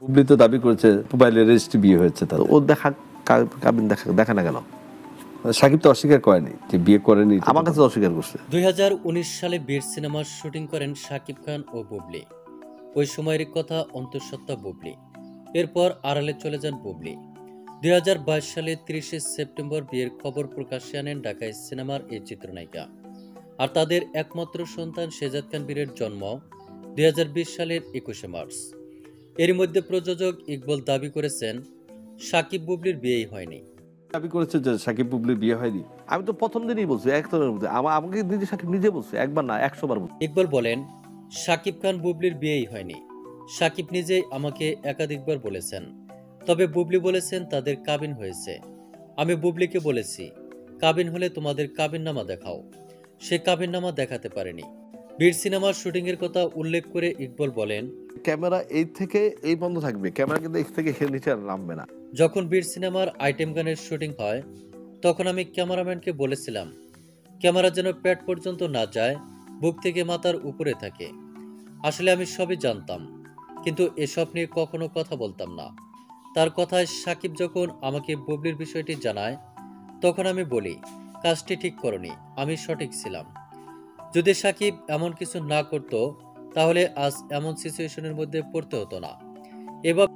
বুবলি তো দাবি করেছে মোবাইলে রেজিস্ট্রি বিয়ে হয়েছে তো তাদের। ও কাবিন দেখা না কেন? সাকিব তো অস্বীকার করেনি যে বিয়ে করেনি। আমার কাছে অস্বীকার করছে। 2019 সালে বীর সিনেমার শুটিং করেন শাকিব খান ও বুবলি। ওই সময়ের কথা অন্তঃসত্ত্বা বুবলি। এরপর আড়ালে চলে যান বুবলি। 2022 সালে 30শে সেপ্টেম্বর বিয়ের খবর প্রকাশ্যে আনেন ঢাকায় সিনেমার এই চিত্রনায়িকা। আর তাদের একমাত্র সন্তান শেজাদ খান বীরের জন্ম 2020 সালের 21শে মার্চ। এরই মধ্যে প্রযোজক ইকবাল দাবি করেছেন শাকিব বুবলির বিয়েই হয়নি। দাবি করেছে যে সাকিব বুবলির বিয়ে হয়নি। আমি তো প্রথম দিনই বলছি, একতরের মধ্যে আমাকে নিজে সাকিব নিজে বলছে, একবার না 100 বার বলছে। ইকবাল বলেন, শাকিব খান বুবলির বিয়েই হয়নি। শাকিব নিজেই আমাকে একাধিকবার বলেছেন। তবে বুবলি বলেছেন তাদের কাবিন হয়েছে। আমি বুবলিকে বলেছি, কাবিন হলে তোমাদের কাবিননামা দেখাও। সে কাবিননামা দেখাতে পারেনি। বীর সিনেমার শুটিংয়ের কথা উল্লেখ করে ইকবাল বলেন, ক্যামেরা এই থেকে এই বন্ধ থাকবে, ক্যামেরা কিন্তু এই থেকে নিচে আর নামবে না। যখন বীর সিনেমার আইটেম গানের শুটিং হয় তখন আমি ক্যামেরাম্যানকে বলেছিলাম ক্যামেরা যেন পেট পর্যন্ত না যায়, বুক থেকে মাথার উপরে থাকে। আসলে আমি সবই জানতাম, কিন্তু এসব নিয়ে কখনো কথা বলতাম না। তার কথায় সাকিব যখন আমাকে বুবলির বিষয়টি জানায় তখন আমি বলি, কাজটি ঠিক করনি, আমি সঠিক ছিলাম। যদি সাকিব এমন কিছু না করতো তাহলে আজ এমন সিচুয়েশনের মধ্যে পড়তে হতো না। এবার